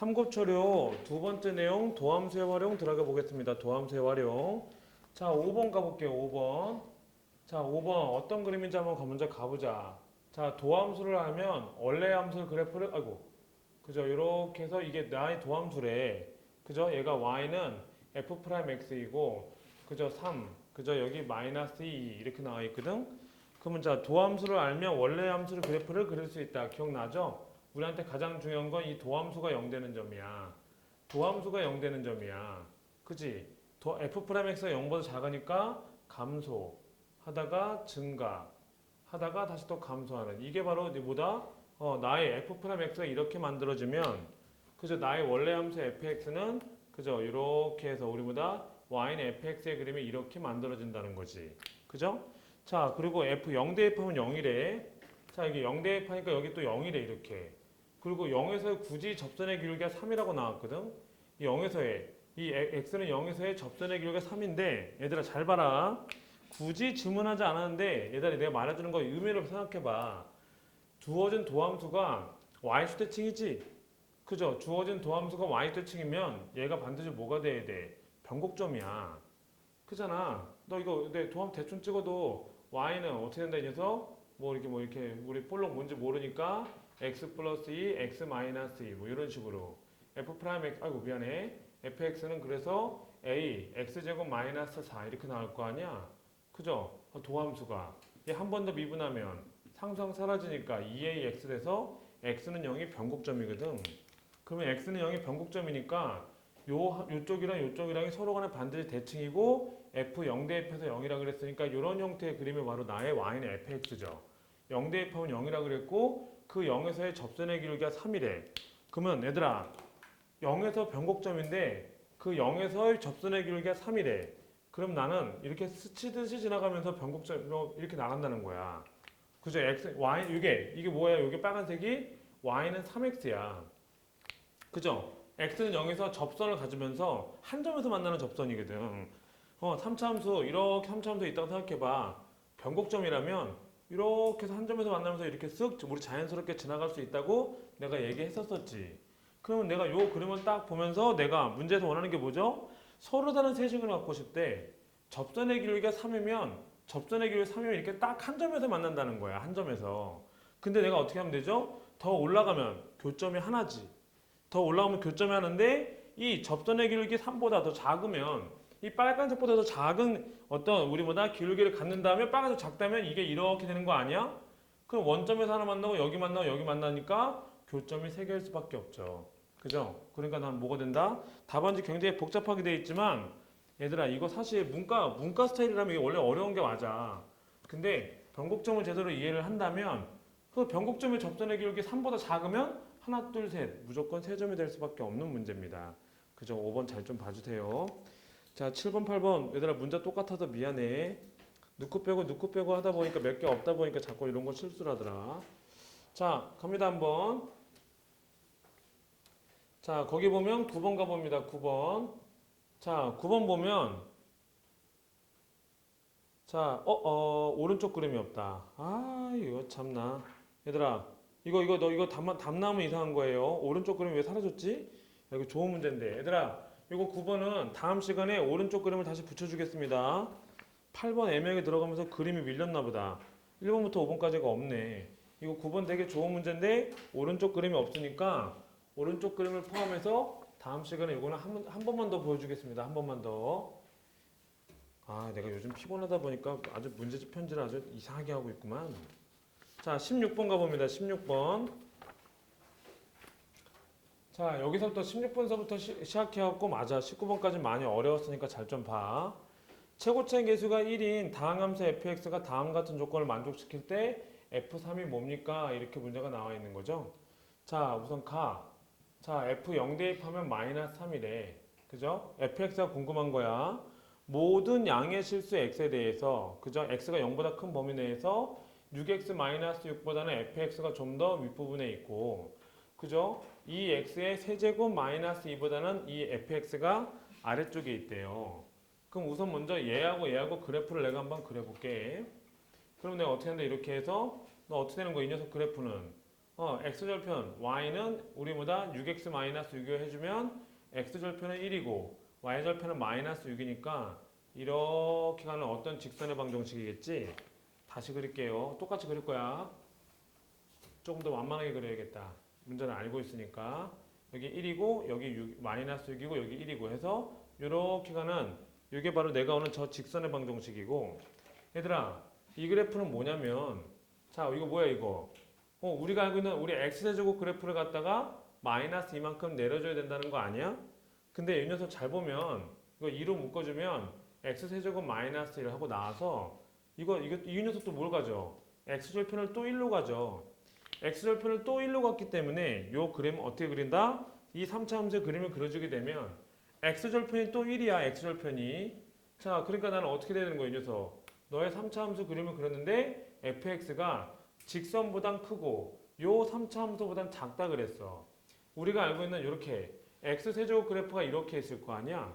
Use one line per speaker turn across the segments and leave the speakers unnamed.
삼곱처료 두 번째 내용 도함수의 활용 들어가 보겠습니다. 도함수의 활용. 자, 5번 가볼게요. 5번. 자, 5번 어떤 그림인지 한번 먼저 가보자. 자, 도함수를 하면 원래 함수 그래프를 그죠? 이렇게 해서 이게 나의 도함수래. 그죠? 얘가 y는 f'x이고 그죠? 3. 그죠? 여기 마이너스 2 이렇게 나와 있거든. 그러면 자, 도함수를 알면 원래 함수를 그래프를 그릴 수 있다. 기억나죠? 우리한테 가장 중요한 건 이 도함수가 0되는 점이야. 도함수가 0되는 점이야. 그지? f'x가 0보다 작으니까 감소 하다가 증가 하다가 다시 또 감소하는 이게 바로 뭐다? 나의 f'x가 이렇게 만들어지면 그죠? 나의 원래 함수 fx는 그죠? 이렇게 해서 우리보다 y는 fx의 그림이 이렇게 만들어진다는 거지. 그죠? 자, 그리고 f 0 대입하면 0이래. 자, 이게 0 대입하니까 여기 또 0이래 이렇게. 그리고 0에서 굳이 접선의 기울기가 3이라고 나왔거든. 이 0에서의 이 x는 0에서의 접선의 기울기가 3인데 얘들아 잘 봐라. 굳이 질문하지 않았는데 얘들아 내가 말해주는 거 의미를 생각해봐. 주어진 도함수가 y수대칭이지. 그죠? 주어진 도함수가 y수대칭이면 얘가 반드시 뭐가 돼야 돼? 변곡점이야. 그잖아. 너 이거 내 도함 대충 찍어도 y는 어떻게 된다 이 녀석? 뭐 이렇게 우리 볼록 뭔지 모르니까 x 플러스 2, x 마이너스 2 뭐 이런 식으로 f 프라임 x 미안해. fx는 그래서 a x제곱 마이너스 4 이렇게 나올 거 아니야. 그죠? 도함수가 얘 한 번 더 미분하면 상수항 사라지니까 2ax 돼서 x는 0이 변곡점이거든. 그러면 x는 0이 변곡점이니까 요쪽이랑 요쪽이랑이 서로 간에 반드시 대칭이고 f 0 대입해서 0이라 그랬으니까 이런 형태의 그림이 바로 나의 y는 fx죠. 0 대입하면 0이라 그랬고 그 0에서의 접선의 기울기가 3이래. 그러면 얘들아 0에서 변곡점인데 그 0에서의 접선의 기울기가 3이래. 그럼 나는 이렇게 스치듯이 지나가면서 변곡점으로 이렇게 나간다는 거야. 그죠? y 이게 뭐야? 이게 빨간색이 y는 3x야. 그죠? x는 0에서 접선을 가지면서 한 점에서 만나는 접선이거든. 3차 함수 이렇게 3차 함수 있다고 생각해봐. 변곡점이라면 이렇게 해서 한 점에서 만나면서 이렇게 쓱 우리 자연스럽게 지나갈 수 있다고 내가 얘기했었었지. 그러면 내가 요 그림을 딱 보면서 내가 문제에서 원하는 게 뭐죠? 서로 다른 세식을 갖고 싶대. 접선의 기울기가 3이면 접선의 기울기 3이면 이렇게 딱 한 점에서 만난다는 거야. 한 점에서. 근데 내가 어떻게 하면 되죠? 더 올라가면 교점이 하나지. 더 올라가면 교점이 하는데 이 접선의 기울기 3보다 더 작으면 이 빨간색보다 더 작은 어떤 우리보다 기울기를 갖는 다음에 빨간색 작다면 이게 이렇게 되는 거 아니야? 그럼 원점에서 하나 만나고 여기 만나고 여기 만나니까 교점이 3개일 수밖에 없죠. 그죠? 그러니까 난 뭐가 된다? 답안지 굉장히 복잡하게 되어 있지만 얘들아 이거 사실 문과 스타일이라면 이게 원래 어려운 게 맞아. 근데 변곡점을 제대로 이해를 한다면 그 변곡점의 접선의 기울기 3보다 작으면 하나, 둘, 셋 무조건 3점이 될 수밖에 없는 문제입니다. 그죠? 5번 잘 좀 봐주세요. 자, 7번, 8번 얘들아 문제 똑같아서 미안해. 넣고 빼고 하다 보니까 몇 개 없다 보니까 자꾸 이런 거 실수하더라. 자, 갑니다 한번. 자, 거기 보면 9번 가봅니다. 9번. 자, 9번 보면 자, 오른쪽 그림이 없다. 아, 이거 참나. 얘들아, 너 이거 답 나오면 이상한 거예요. 오른쪽 그림이 왜 사라졌지? 야, 이거 좋은 문제인데. 얘들아, 이거 9번은 다음 시간에 오른쪽 그림을 다시 붙여주겠습니다. 8번 애매하게 들어가면서 그림이 밀렸나 보다. 1번부터 5번까지가 없네. 이거 9번 되게 좋은 문제인데 오른쪽 그림이 없으니까 오른쪽 그림을 포함해서 다음 시간에 이거는 한 번만 더 보여주겠습니다. 한 번만 더. 아, 내가 요즘 피곤하다 보니까 아주 문제집 편지를 아주 이상하게 하고 있구만. 자, 16번 가봅니다. 16번. 자, 여기서부터 16번서부터 시작해갖고 맞아. 19번까지 많이 어려웠으니까 잘 좀 봐. 최고차의 개수가 1인 다항함수 fx가 다음 같은 조건을 만족시킬 때 f3이 뭡니까? 이렇게 문제가 나와 있는 거죠. 자, 우선 자, f0 대입하면 마이너스 3이래. 그죠? fx가 궁금한 거야. 모든 양의 실수 x에 대해서 그죠? x가 0보다 큰 범위 내에서 6x-6보다는 fx가 좀 더 윗부분에 있고 그죠? 이 x의 세제곱 마이너스 2보다는 이 fx가 아래쪽에 있대요. 그럼 우선 먼저 얘하고 그래프를 내가 한번 그려볼게. 그럼 내가 어떻게 하는데 이렇게 해서 너 어떻게 되는 거야? 이 녀석 그래프는 x절편 y는 우리보다 6x-6을 해주면 x절편은 1이고 y절편은 -6이니까 이렇게 가는 어떤 직선의 방정식이겠지? 다시 그릴게요. 똑같이 그릴 거야. 조금 더 완만하게 그려야겠다. 문제는 알고 있으니까. 여기 1이고 여기 -6이고 여기 1이고 해서 이렇게 가는 이게 바로 내가 오는 저 직선의 방정식이고 얘들아 이 그래프는 뭐냐면 자 이거 뭐야 이거 우리가 알고 있는 우리 x제곱 그래프를 갖다가 마이너스 이만큼 내려줘야 된다는 거 아니야? 근데 이 녀석 잘 보면 이거 2로 묶어주면 x세제곱 마이너스 1 하고 나와서 이 녀석도 뭘 가져? x절편을 또 1로 가져. x절편을 또 1로 갔기 때문에 이 그림은 어떻게 그린다? 이 3차 함수의 그림을 그려주게 되면 x절편이 또 1이야. x절편이. 자 그러니까 나는 어떻게 되는 거야 이 녀석? 너의 3차 함수 그림을 그렸는데 fx가 직선보단 크고 요 3차 함수보단 작다 그랬어. 우리가 알고 있는 이렇게 x세제곱 그래프가 이렇게 있을 거 아니야?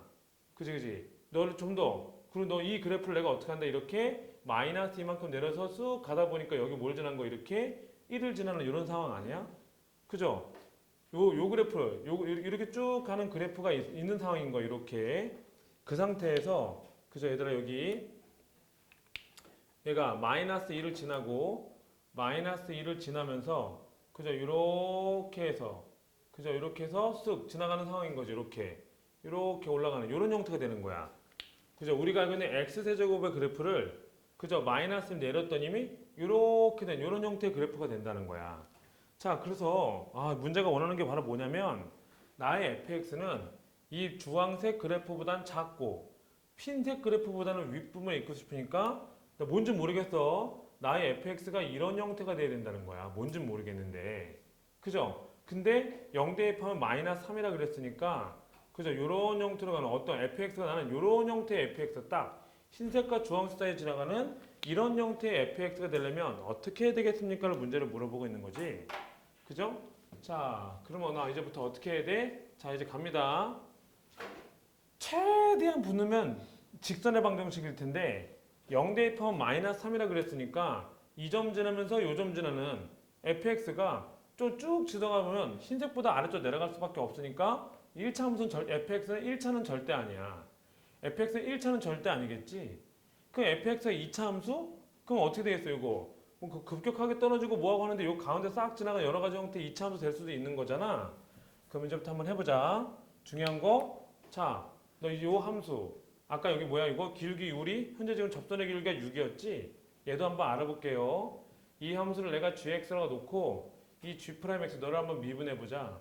그지? 너를 좀 더 그리고 너 이 그래프를 내가 어떻게 한다 이렇게 마이너스 이만큼 내려서 쑥 가다 보니까 여기 뭘 지난 거 이렇게 1을 지나는 이런 상황 아니야? 그죠? 요 그래프 이렇게 쭉 가는 그래프가 있는 상황인 거 이렇게 그 상태에서 그죠 얘들아 여기 얘가 -2를 지나고 -2를 지나면서 그죠 이렇게 해서 그죠 이렇게 해서 쓱 지나가는 상황인 거죠 이렇게 올라가는 이런 형태가 되는 거야. 그죠 우리가 알고 있는 x세제곱의 그래프를 그죠 마이너스를 내렸더니 이렇게 된 이런 형태의 그래프가 된다는 거야. 자 그래서 문제가 원하는 게 바로 뭐냐면 나의 fx는 이 주황색 그래프보단 작고 흰색 그래프보다는 윗부분에 있고 싶으니까 뭔지 모르겠어. 나의 fx가 이런 형태가 돼야 된다는 거야. 뭔지 모르겠는데 그죠? 근데 0 대입하면 -3이라 그랬으니까 그죠? 요런 형태로 가는 어떤 fx가 나는 요런 형태의 fx 딱 흰색과 주황색 사이에 지나가는 이런 형태의 fx가 되려면 어떻게 해야 되겠습니까?를 문제를 물어보고 있는 거지. 그죠? 자, 그러면 나 이제부터 어떻게 해야 돼? 자, 이제 갑니다. 최대한 붙으면 직선의 방정식일 텐데 0 대입하면 -3이라 그랬으니까 이 점 지나면서 요 점 지나는 fx가 좀 쭉 지나가면 흰색보다 아래쪽 내려갈 수밖에 없으니까 1차 함수는 fx는 1차는 절대 아니야. fx는 1차는 절대 아니겠지. 그럼 fx가 2차 함수? 그럼 어떻게 되겠어 이거? 뭐 급격하게 떨어지고 뭐하고 하는데 요 가운데 싹 지나가 여러 가지 형태의 2차 함수 될 수도 있는 거잖아. 그럼 이제부터 한번 해보자. 중요한 거. 자, 너 요 함수. 아까 여기 뭐야 이거? 기울기 요리? 현재 지금 접선의 길이가 6이었지? 얘도 한번 알아볼게요. 이 함수를 내가 gx라고 놓고 이 g'x 너를 한번 미분해보자.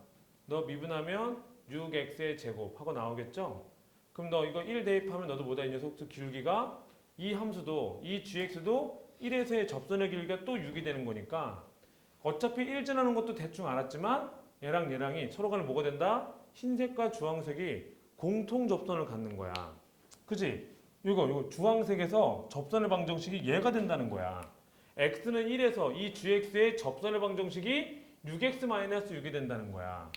너 미분하면 6x의 제곱 하고 나오겠죠? 그럼 너 이거 1 대입하면 너도 뭐다 이 녀석 길기가 이 함수도 이 gx도 1에서의 접선의 길이가 또 6이 되는 거니까 어차피 1 지나는 것도 대충 알았지만 얘랑이 서로 간에 뭐가 된다? 흰색과 주황색이 공통 접선을 갖는 거야. 그지? 이거 주황색에서 접선의 방정식이 얘가 된다는 거야. x는 1에서 이 gx의 접선의 방정식이 6x-6이 된다는 거야.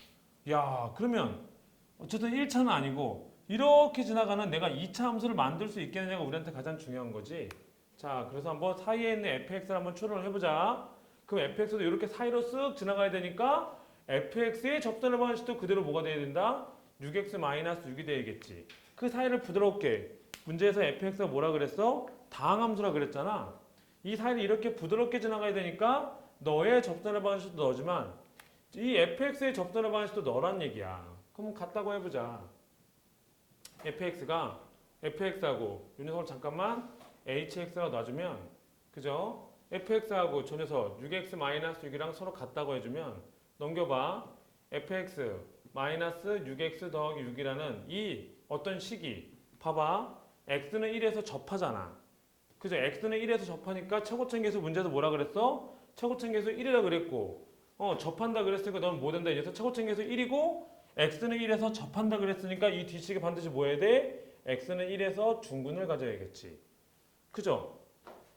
야, 그러면 어쨌든 1차는 아니고 이렇게 지나가는 내가 2차 함수를 만들 수 있겠느냐가 우리한테 가장 중요한 거지. 자, 그래서 한번 사이에 있는 fx를 한번 추론을 해보자. 그럼 fx도 이렇게 사이로 쓱 지나가야 되니까 fx의 접선의 방식도 그대로 뭐가 돼야 된다? 6x-6이 돼야겠지. 그 사이를 부드럽게 문제에서 fx가 뭐라 그랬어? 다항함수라 그랬잖아. 이 사이를 이렇게 부드럽게 지나가야 되니까 너의 접선의 방식도 너지만 이 fx의 접선의 방식도 너란 얘기야. 그럼 같다고 해보자. fx하고 이 녀석을 잠깐만 hx라고 놔주면 그죠? fx하고 저 녀석 6x-6이랑 서로 같다고 해주면 넘겨봐. fx-6x 더하기 6이라는 이 어떤 식이 봐봐. x는 1에서 접하잖아. 그죠? x는 1에서 접하니까 최고층계수 문제에서 뭐라 그랬어? 최고층계수 1이라 그랬고 접한다 그랬으니까 넌 뭐 된다? 이래서 최고층계수 1이고 x는 1에서 접한다 그랬으니까 이 뒷식이 반드시 뭐 해야 돼? x는 1에서 중근을 가져야겠지. 그죠?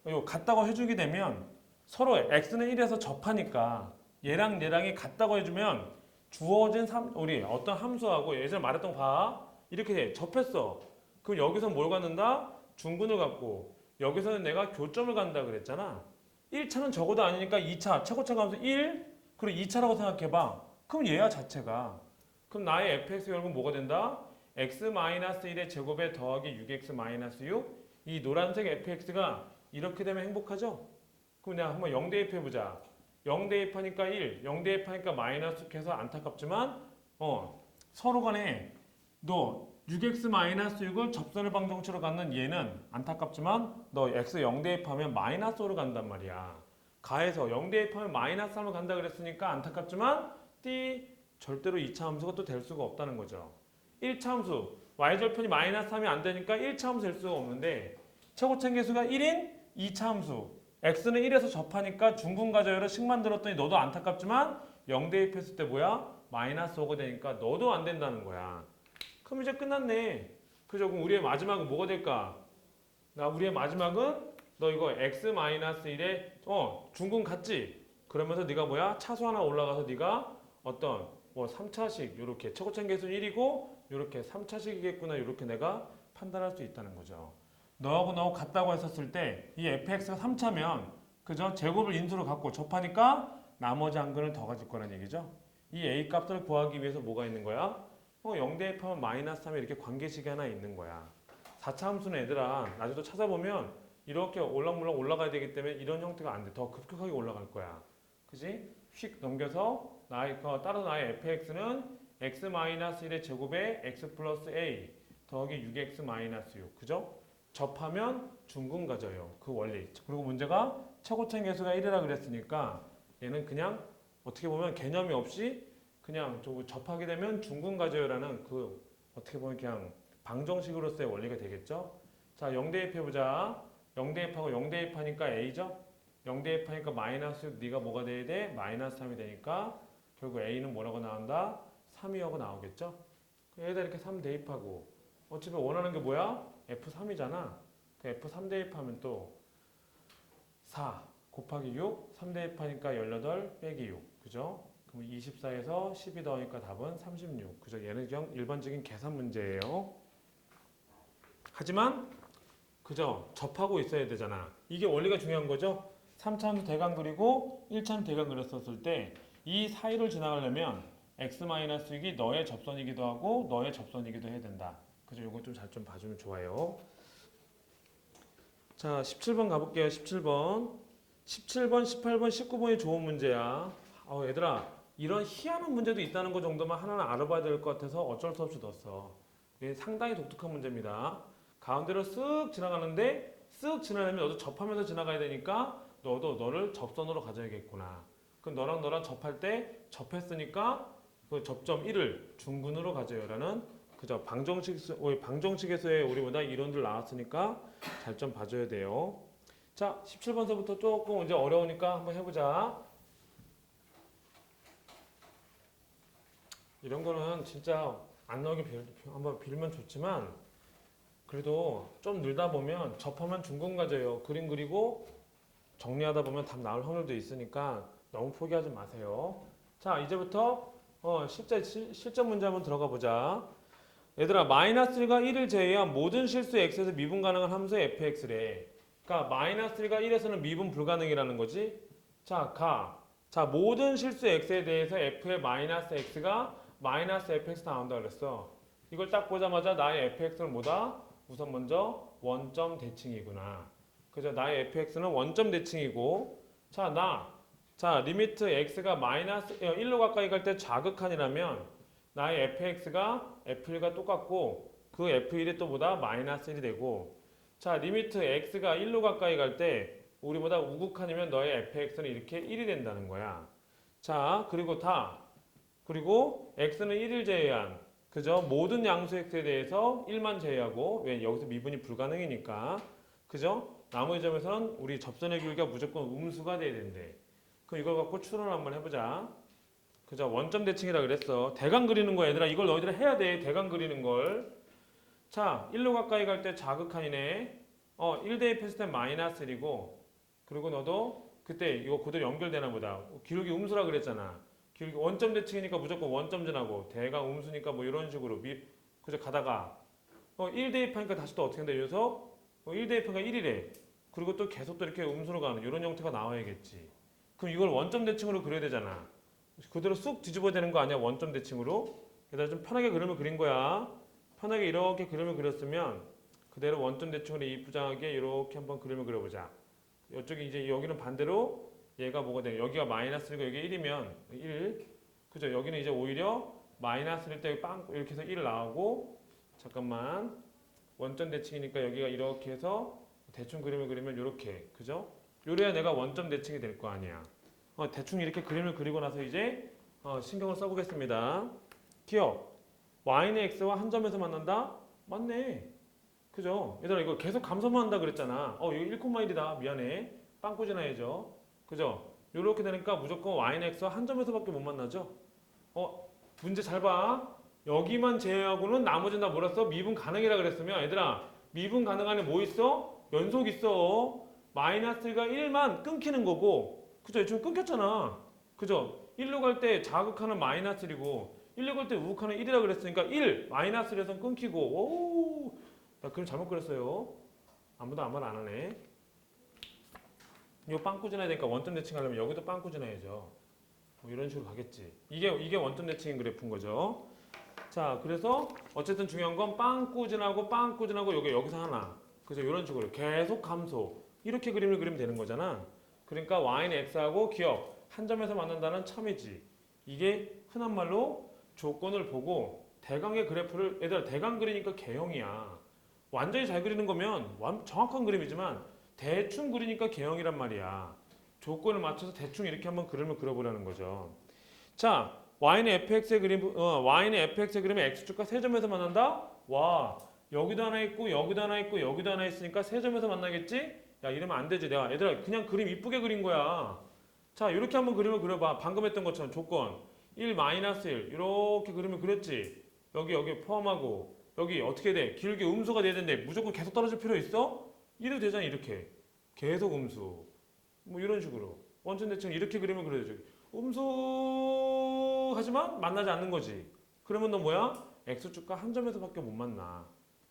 이거 같다고 해주게 되면 서로 x는 1에서 접하니까 얘랑이 같다고 해주면 주어진 우리 어떤 함수하고 예전에 말했던 거 봐. 이렇게 돼. 접했어. 그럼 여기서 뭘 갖는다? 중근을 갖고 여기서는 내가 교점을 간다 그랬잖아. 1차는 적어도 아니니까 2차 최고차 함수 1 그리고 2차라고 생각해봐. 그럼 얘야 자체가. 그럼 나의 fx 결국은 뭐가 된다? x-1의 제곱에 더하기 6x-6. 이 노란색 fx가 이렇게 되면 행복하죠? 그럼 내가 한번 0 대입해보자. 0 대입하니까 1, 0 대입하니까 마이너스 해서 안타깝지만 서로 간에 너 6x-6을 접선의 방정식으로 갖는 얘는 안타깝지만 너 x 0 대입하면 마이너스로 간단 말이야. 가해서 0 대입하면 마이너스 3을 간다 그랬으니까 안타깝지만 절대로 2차 함수가 또 될 수가 없다는 거죠. 1차 함수 y절편이 마이너스 3이 안 되니까 1차 함수 될 수가 없는데 최고점 계수가 1인 2차 함수 x는 1에서 접하니까 중근과제열을 식 만들었더니 너도 안타깝지만 0 대입했을 때 뭐야? 마이너스 5가 되니까 너도 안 된다는 거야. 그럼 이제 끝났네. 그죠? 그럼 우리의 마지막은 뭐가 될까? 우리의 마지막은 너 이거 x-1에 중근 같지? 그러면서 네가 뭐야? 차수 하나 올라가서 네가 어떤 3차식 이렇게 최고점 계수는 1이고 이렇게 3차식이겠구나 이렇게 내가 판단할 수 있다는 거죠. 너하고 같다고 했었을 때 이 fx가 3차면 그죠? 제곱을 인수로 갖고 접하니까 나머지 한 근을 더 가질 거란 얘기죠. 이 a 값을 구하기 위해서 뭐가 있는 거야? 0 대입하면 마이너스 3이 이렇게 관계식이 하나 있는 거야. 4차 함수는 얘들아 나중에 또 찾아보면 이렇게 올라물락 올라가야 되기 때문에 이런 형태가 안 돼. 더 급격하게 올라갈 거야. 그지? 휙 넘겨서 따라서 나의 fx는 x-1의 제곱에 x 플러스 a 더하기 6x-6 그죠? 접하면 중근 가져요. 그 원리. 그리고 문제가 최고점 계수가 1이라 그랬으니까 얘는 그냥 어떻게 보면 개념이 없이 그냥 접하게 되면 중근 가져요라는 그 어떻게 보면 그냥 방정식으로서의 원리가 되겠죠. 자, 0 대입해보자. 0 대입하고 0 대입하니까 a죠. 0 대입하니까 마이너스 네가 뭐가 돼야 돼? 마이너스 3이 되니까 결국 a는 뭐라고 나온다? 3이라고 나오겠죠. 여기다 이렇게 3 대입하고 어차피 원하는 게 뭐야? F3이잖아. 그 F3 대입하면 또 4 곱하기 6, 3 대입하니까 18 빼기 6. 그죠? 그럼 24에서 12 더하니까 답은 36. 그죠? 얘는 그냥 일반적인 계산 문제예요. 하지만 그죠? 접하고 있어야 되잖아. 이게 원리가 중요한 거죠? 3차함수 대강 그리고 1차함수 대강 그렸었을 때 이 사이를 지나가려면 x-6이 너의 접선이기도 하고 너의 접선이기도 해야 된다. 그죠? 이거 좀 잘 좀 봐주면 좋아요. 자, 17번 가볼게요. 17번, 18번, 19번이 좋은 문제야. 얘들아, 이런 희한한 문제도 있다는 거 정도만 하나는 알아봐야 될 것 같아서 어쩔 수 없이 넣었어. 이게 상당히 독특한 문제입니다. 가운데로 쓱 지나가는데 쓱 지나려면 너도 접하면서 지나가야 되니까 너도 너를 접선으로 가져야겠구나. 그럼 너랑 접할 때 접했으니까 그 접점 1을 중근으로 가져요라는 그죠? 방정식에서의 우리보다 이론들 나왔으니까 잘 좀 봐줘야 돼요. 자, 17번서부터 조금 이제 어려우니까 한번 해보자. 이런 거는 진짜 안 나오게 한번 빌면 좋지만 그래도 좀 늘다 보면 접하면 중근 가져요. 그림 그리고 정리하다 보면 답 나올 확률도 있으니까 너무 포기하지 마세요. 자, 이제부터 실전 문제 한번 들어가 보자. 얘들아, -1과 1을 제외한 모든 실수 x에서 미분 가능한 함수 fx래. 그러니까 -1과 1에서는 미분 불가능이라는 거지. 자, 모든 실수 x에 대해서 f의 -x가 -fx 나온다 그랬어. 이걸 딱 보자마자 나의 fx는 뭐다? 우선 먼저 원점 대칭이구나. 그죠? 나의 fx는 원점 대칭이고, 리미트 x가 -1로 가까이 갈 때 좌극한이라면 나의 fx가 f1과 똑같고 그 f1이 또 보다 -1이 되고, 자, 리미트 x가 1로 가까이 갈 때 우리보다 우극한이면 너의 fx는 이렇게 1이 된다는 거야. 자, 그리고 x는 1을 제외한 그죠? 모든 양수 x에 대해서 1만 제외하고, 왜 여기서 미분이 불가능이니까. 그죠? 나머지 점에서는 우리 접선의 길이가 무조건 음수가 돼야 된대. 그럼 이걸 갖고 추론을 한번 해보자. 그죠? 원점 대칭이라 그랬어. 대강 그리는 거 얘들아. 이걸 너희들 해야 돼. 대강 그리는 걸. 자, 1로 가까이 갈 때 좌극한이네. 1 대입했을 때 -1이고, 그리고 너도 그때 이거 그대로 연결되나 보다. 기울기 음수라 그랬잖아. 기울기 원점 대칭이니까 무조건 원점 지나고, 대강 음수니까 뭐 이런 식으로 그저 가다가 1 대입하니까 다시 또 어떻게 한다. 이 녀석 1 대입하니까 1이래. 그리고 또 계속 또 이렇게 음수로 가는 이런 형태가 나와야겠지. 그럼 이걸 원점 대칭으로 그려야 되잖아. 그대로 쑥 뒤집어야 되는 거 아니야? 원점 대칭으로. 그래서 좀 편하게 그림을 그린 거야. 편하게 이렇게 그림을 그렸으면 그대로 원점 대칭으로 이쁘장하게 이렇게 한번 그림을 그려보자. 이쪽이 이제 여기는 반대로 얘가 뭐가 돼? 여기가 마이너스고 여기 1이면 1. 그죠? 여기는 이제 오히려 마이너스일 때 빵 이렇게 해서 1 나오고 잠깐만 원점 대칭이니까 여기가 이렇게 해서 대충 그림을 그리면 이렇게 그죠? 요래야 내가 원점 대칭이 될 거 아니야. 대충 이렇게 그림을 그리고 나서 이제 신경을 써보겠습니다. 기억. y는 x와 한 점에서 만난다? 맞네. 그죠? 얘들아 이거 계속 감소만 한다 그랬잖아. 이거 1,1이다. 미안해. 빵꾸지나야죠. 그죠? 요렇게 되니까 무조건 y는 x와 한 점에서밖에 못 만나죠. 문제 잘 봐. 여기만 제외하고는 나머지는 다 뭐라 써? 미분 가능이라 그랬으면 얘들아 미분 가능 안에 뭐 있어? 연속 있어. 마이너스가 1만 끊기는 거고 그죠? 지금 끊겼잖아. 그죠? 1로 갈 때 자극하는 마이너스 1이고 1로 갈 때 우극하는 1이라 그랬으니까 1 마이너스 1에서 끊기고 오, 나 그림 잘못 그렸어요. 아무도 아무 말 안 하네. 이거 빵꾸 지나야 되니까 원점 대칭하려면 여기도 빵꾸 지나야죠. 뭐 이런 식으로 가겠지. 이게 원점 대칭인 그래프인 거죠. 자, 그래서 어쨌든 중요한 건 빵꾸 지나고 여기서 하나. 그죠? 이런 식으로 계속 감소. 이렇게 그림을 그리면 되는 거잖아. 그러니까 y는 x하고 기억 한 점에서 만난다는 참이지. 이게 흔한 말로 조건을 보고 대강의 그래프를 얘들아 대강 그리니까 개형이야. 완전히 잘 그리는 거면 정확한 그림이지만 대충 그리니까 개형이란 말이야. 조건을 맞춰서 대충 이렇게 한번 그림을 그려보라는 거죠. 자, y는 fx의 그림에 x축과 세 점에서 만난다? 와, 여기도 하나 있고 여기도 하나 있고 여기도 하나 있으니까 세 점에서 만나겠지? 야, 이러면 안 되지. 내가 얘들아 그냥 그림 이쁘게 그린 거야. 자, 이렇게 한번 그림을 그려봐. 방금 했던 것처럼 조건 1, 마이너스 1 이렇게 그림을 그렸지. 여기 포함하고 여기 어떻게 돼? 길게 음수가 돼야 되는데 무조건 계속 떨어질 필요 있어? 이래도 되잖아. 이렇게 계속 음수 뭐 이런 식으로 원점 대칭 이렇게 그림을 그려야죠. 음수 하지만 만나지 않는 거지. 그러면 너 뭐야? x축과 한 점에서밖에 못 만나.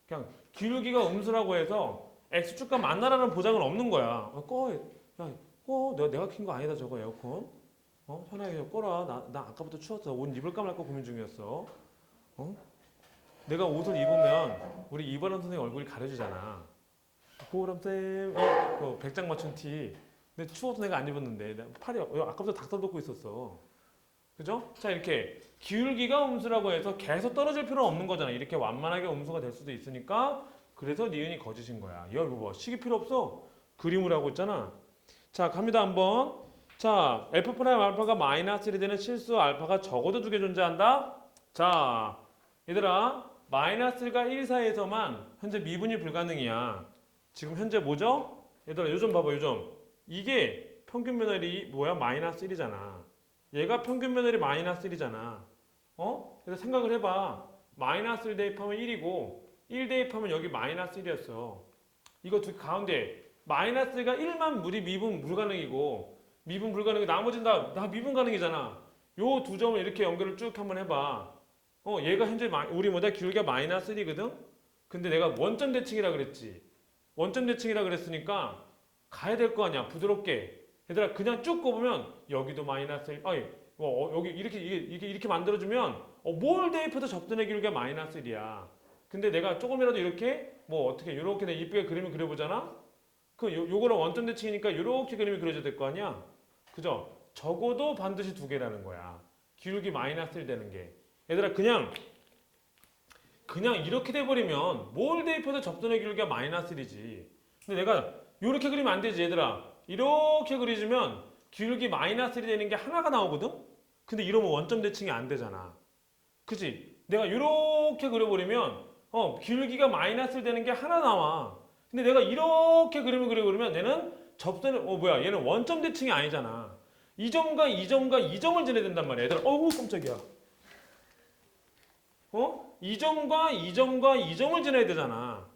그냥 기울기가 음수라고 해서 x축과 만나라는 보장은 없는 거야. 내가 킨 거 아니다 저거 에어컨. 편하게 좀 꺼라. 나 아까부터 추웠어. 옷 입을까 말까 고민 중이었어. 내가 옷을 입으면 우리 이바람 선생님 얼굴이 가려지잖아. 고람쌤, 그 백장 맞춘 티. 근데 추워서 내가 안 입었는데 팔이 아까부터 닭살 돋고 있었어. 그죠? 자, 이렇게 기울기가 음수라고 해서 계속 떨어질 필요는 없는 거잖아. 이렇게 완만하게 음수가 될 수도 있으니까 그래서 니은이 거짓인 거야. 이거 뭐 식이 필요 없어. 그림을 하고 있잖아. 자, 갑니다 한번. 자, f 프라임 알파가 마이너스 1이 되는 실수 알파가 적어도 두 개 존재한다. 자, 얘들아 마이너스 1과 1 사이에서만 현재 미분이 불가능이야. 지금 현재 뭐죠? 얘들아 요점 봐봐 요점. 이게 평균 면허율이 뭐야? 마이너스 1이잖아. 얘가 평균 면허율이 마이너스 1이잖아. 그래서 생각을 해봐. 마이너스 1 대입하면 1이고 1 대입하면 여기 마이너스 1이었어. 이거 두 가운데 마이너스가 1만 미분 불가능이고 미분 불가능이 나머지는 다 미분 가능이잖아. 요 두 점을 이렇게 연결을 쭉 한번 해봐. 얘가 현재 우리 뭐다 기울기가 마이너스 1이거든? 근데 내가 원점 대칭이라 그랬지. 원점 대칭이라 그랬으니까 가야 될 거 아니야. 부드럽게. 얘들아 그냥 쭉 꼽으면 여기도 마이너스 1. 여기 이렇게 만들어주면 뭘 대입해도 접선의 기울기가 마이너스 1이야. 근데 내가 조금이라도 이렇게 뭐 어떻게 이렇게 내 이쁘게 그림을 그려보잖아. 요거는 원점 대칭이니까 이렇게 그림이 그려져야 될 거 아니야. 그죠? 적어도 반드시 두 개라는 거야. 기울기 마이너스 1 되는 게. 얘들아 그냥 이렇게 돼버리면 뭘 대입해도 접선의 기울기가 마이너스 1이지. 근데 내가 이렇게 그리면 안 되지 얘들아. 이렇게 그려주면 기울기 마이너스 1이 되는 게 하나가 나오거든? 근데 이러면 원점 대칭이 안 되잖아. 그치? 내가 이렇게 그려버리면 기울기가 마이너스 1 되는 게 하나 나와. 근데 내가 이렇게 그림을 그려버리면 얘는 얘는 원점 대칭이 아니잖아. 이 점과 이 점과 이 점을 지내야 된단 말이야. 얘들아 깜짝이야. 이 점과 이 점과 이 점을 지나야 되잖아.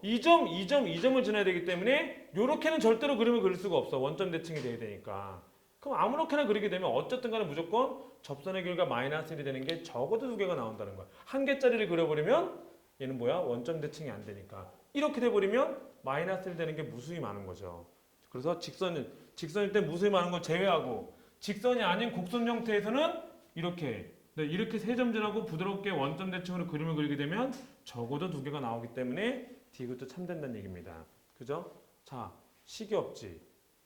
이 점을 지나야 되기 때문에 요렇게는 절대로 그림을 그릴 수가 없어. 원점 대칭이 돼야 되니까. 그럼 아무렇게나 그리게 되면 어쨌든 간에 무조건 접선의 기울기가 마이너스 1이 되는 게 적어도 두 개가 나온다는 거야. 한 개짜리를 그려버리면 얘는 뭐야? 원점 대칭이 안 되니까. 이렇게 돼버리면 마이너스 1 되는 게 무수히 많은 거죠. 그래서 직선일 때 무수히 많은 걸 제외하고 직선이 아닌 곡선 형태에서는 이렇게 네, 이렇게 세 점진하고 부드럽게 원점 대칭으로 그림을 그리게 되면 적어도 두 개가 나오기 때문에 D그도 참된다는 얘기입니다. 그죠? 자, 식이 없지.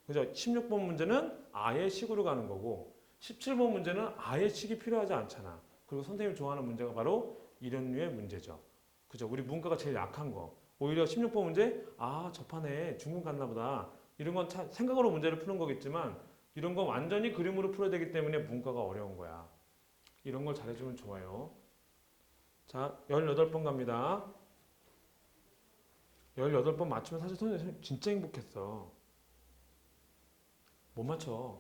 그죠? 16번 문제는 아예 식으로 가는 거고 17번 문제는 아예 식이 필요하지 않잖아. 그리고 선생님이 좋아하는 문제가 바로 이런 류의 문제죠. 그죠? 우리 문과가 제일 약한 거. 오히려 16번 문제, 아, 저 판에 중국 갔나 보다. 이런 건 생각으로 문제를 푸는 거겠지만 이런 건 완전히 그림으로 풀어야 되기 때문에 문과가 어려운 거야. 이런 걸 잘해주면 좋아요. 자, 18번 갑니다. 18번 맞추면 사실 선생님 진짜 행복했어. 못 맞춰.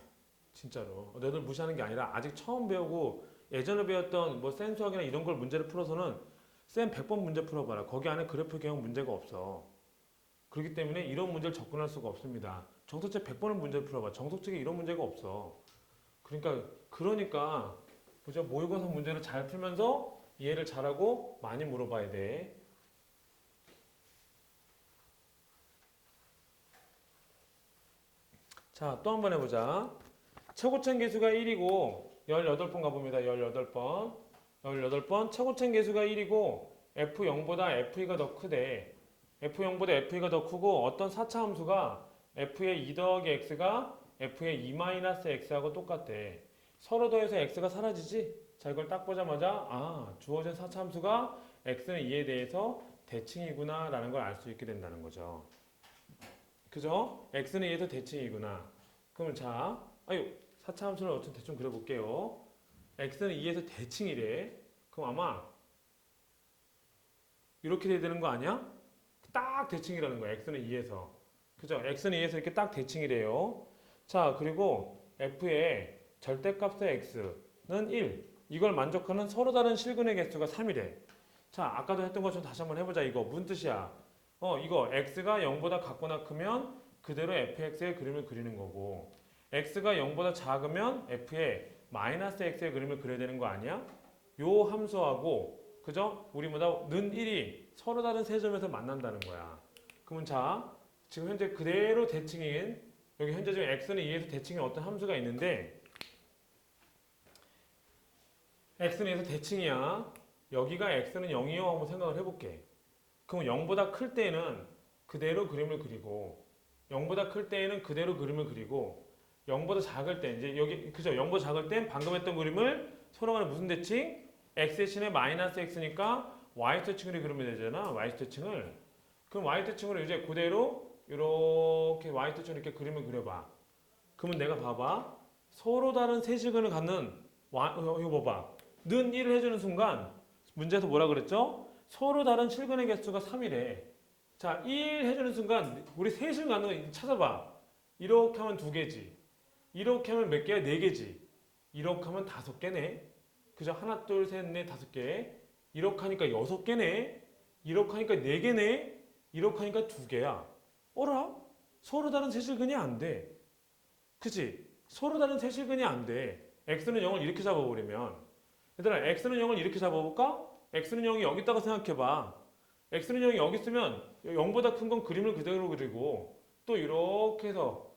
진짜로. 너희들 무시하는 게 아니라 아직 처음 배우고 예전에 배웠던 뭐 센수학이나 이런 걸 문제를 풀어서는 쌤 100번 문제 풀어봐라. 거기 안에 그래프 개형 문제가 없어. 그렇기 때문에 이런 문제를 접근할 수가 없습니다. 정석책 100번을 문제를 풀어봐. 정석책에 이런 문제가 없어. 그러니까 그죠? 모의고사 문제를 잘 풀면서 이해를 잘하고 많이 물어봐야 돼. 자, 또 한 번 해보자. 최고점 계수가 1이고 18번 가봅니다. 18번. 18번 최고점 계수가 1이고 F0보다 F2가 더 크대. F0보다 F2가 더 크고 어떤 4차 함수가 F의 2 더하기 X가 F의 2 마이너스 X하고 똑같대. 서로 더해서 X가 사라지지? 자, 이걸 딱 보자마자 아, 주어진 4차 함수가 X는 2에 대해서 대칭이구나 라는 걸 알 수 있게 된다는 거죠. 그죠? X는 2에서 대칭이구나. 그러면 자, 아유, 4차 함수를 어쨌든 대충 그려볼게요. X는 2에서 대칭이래. 그럼 아마 이렇게 돼야 되는 거 아니야? 딱 대칭이라는 거야. X는 2에서. 그죠? X는 2에서 이렇게 딱 대칭이래요. 자, 그리고 F의 절대값의 X는 1. 이걸 만족하는 서로 다른 실근의 개수가 3이래. 자, 아까도 했던 것처럼 다시 한번 해보자. 이거 무슨 뜻이야? 이거 X가 0보다 같거나 크면 그대로 fx의 그림을 그리는 거고 x가 0보다 작으면 f의 마이너스 x의 그림을 그려야 되는 거 아니야? 요 함수하고 그죠? 우리보다 는 1이 서로 다른 세 점에서 만난다는 거야. 그러면 자, 지금 현재 그대로 대칭인 여기 현재 지금 x는 2에서 대칭인 어떤 함수가 있는데 x는 2에서 대칭이야. 여기가 x는 0이요 한번 생각을 해볼게. 그럼 0보다 클 때는 그대로 그림을 그리고 0보다 클 때에는 그대로 그림을 그리고 0보다 작을 때 이제 여기 그죠? 0보다 작을 땐 방금 했던 그림을 서로 간에 무슨 대칭? x 대신에 마이너스 x니까 y 대칭으로 그리면 되잖아. y 대칭을. 그럼 y 대칭으로 이제 그대로 이렇게 y 대칭으로 이렇게 그림을 그려봐. 그러면 내가 봐봐. 서로 다른 세시근을 갖는 이거 봐봐. 는 1을 해주는 순간 문제에서 뭐라 그랬죠? 서로 다른 실근의 개수가 3이래. 자, 1 해주는 순간 우리 셋을 갖는 거 찾아봐. 이렇게 하면 2개지. 이렇게 하면 몇 개야? 4개지. 이렇게 하면 5개네. 그죠? 하나, 둘, 셋, 넷, 5개. 이렇게 하니까 6개네. 이렇게 하니까 4개네. 이렇게 하니까 2개야. 어라? 서로 다른 세실근이 안 돼. 그치? 서로 다른 세실근이 안 돼. x는 0을 이렇게 잡아버리면. 얘들아, x는 0을 이렇게 잡아볼까? x는 0이 여기 있다가 생각해봐. x는 0이 여기 있으면 0보다 큰 건 그림을 그대로 그리고 또 이렇게 해서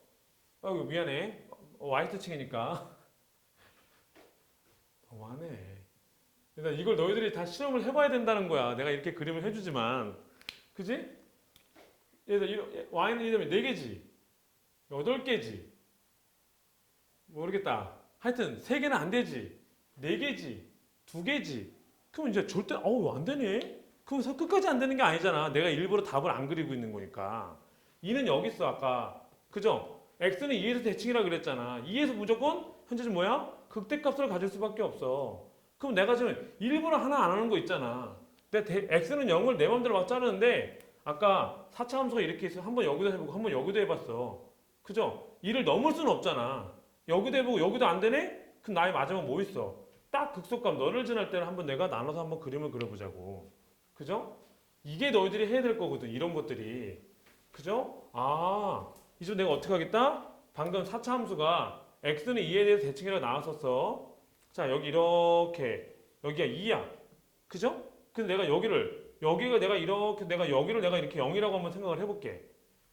미안해. y 대칭이니까 너무하네. 그러니까 이걸 너희들이 다 실험을 해봐야 된다는 거야. 내가 이렇게 그림을 해주지만 그지? y는 이러면 4개지 8개지 모르겠다. 하여튼 3개는 안 되지 4개지 2개지 그럼 이제 절대 안 되네. 그럼 끝까지 안 되는 게 아니잖아. 내가 일부러 답을 안 그리고 있는 거니까. 2는 여기 있어 아까. 그죠? x는 2에서 대칭이라 그랬잖아. 2에서 무조건 현재 지금 뭐야? 극대값을 가질 수밖에 없어. 그럼 내가 지금 일부러 하나 안 하는 거 있잖아. x는 0을 내 맘대로 막 자르는데 아까 4차 함수가 이렇게 있어. 한번 여기도 해보고 한번 여기도 해봤어. 그죠? 2를 넘을 수는 없잖아. 여기도 해보고 여기도 안 되네? 그럼 나의 마지막 뭐 있어? 딱 극소값 너를 지날 때는 한번 내가 나눠서 한번 그림을 그려보자고. 그죠? 이게 너희들이 해야 될 거거든. 이런 것들이. 그죠? 아, 이제 내가 어떻게 하겠다? 방금 4차 함수가 x는 2에 대해서 대칭이라고 나왔었어. 자, 여기 이렇게 여기가 2야. 그죠? 근데 내가 여기가 내가 이렇게 내가 여기를 내가 이렇게 0이라고 한번 생각을 해볼게.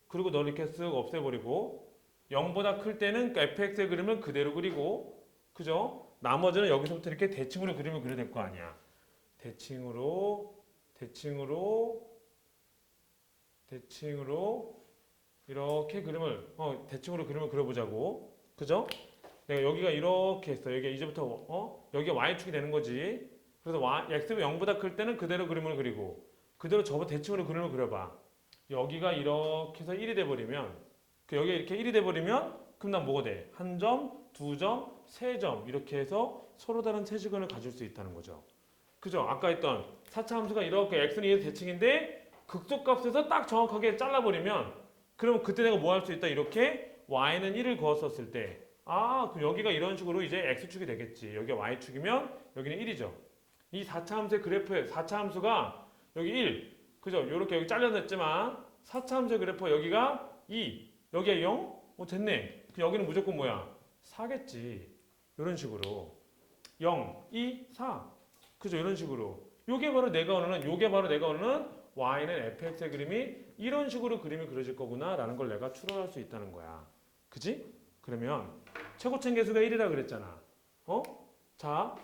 그리고 너를 이렇게 쓱 없애버리고 0보다 클 때는 fx의 그림을 그대로 그리고, 그죠? 나머지는 여기서부터 이렇게 대칭으로 그림을 그려야 될 거 아니야. 대칭으로, 대칭으로, 대칭으로 이렇게 그림을 대칭으로 그림을 그려보자고. 그죠? 내가 여기가 이렇게 했어. 여기 이제부터 여기가 y축이 되는 거지. 그래서 x가 0보다 클 때는 그대로 그림을 그리고 그대로 저거 대칭으로 그림을 그려봐. 여기가 이렇게 해서 1이 돼버리면 여기가 이렇게 1이 돼버리면 그럼 난 뭐가 돼? 한 점, 두 점, 세 점 이렇게 해서 서로 다른 세시근을 가질 수 있다는 거죠. 그죠? 아까 했던 4차 함수가 이렇게 x는 2에서 대칭인데 극소값에서 딱 정확하게 잘라버리면 그러면 그때 내가 뭐 할 수 있다? 이렇게 y는 1을 그었었을 때 그럼 여기가 이런 식으로 이제 x축이 되겠지. 여기가 y축이면 여기는 1이죠. 이 4차 함수의 그래프에 4차 함수가 여기 1, 그죠? 요렇게 여기 잘라냈지만 4차 함수의 그래프가 여기가 2, 여기가 0? 됐네. 여기는 무조건 뭐야? 4겠지. 이런 식으로 0, 2, 4. 그죠? 이런 식으로 요게 바로 내가 원하는 y는 fx의 그림이 이런 식으로 그림이 그려질 거구나 라는 걸 내가 추론할 수 있다는 거야. 그지? 그러면 최고점 계수가 1이라 그랬잖아. 자,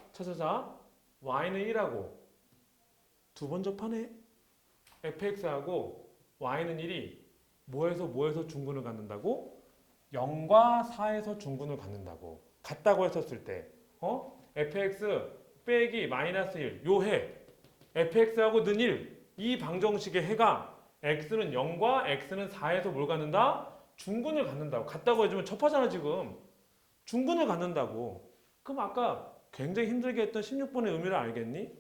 y는 1하고 두 번 접하네. fx하고 y는 1이 뭐에서 중근을 갖는다고? 0과 4에서 중근을 갖는다고. 같다고 했었을 때 fx 빼기 마이너스 1 요 해. fx하고 는 1 이 방정식의 해가 x는 0과 x는 4에서 뭘 갖는다? 중근을 갖는다고. 같다고 해주면 접하잖아 지금. 중근을 갖는다고. 그럼 아까 굉장히 힘들게 했던 16번의 의미를 알겠니?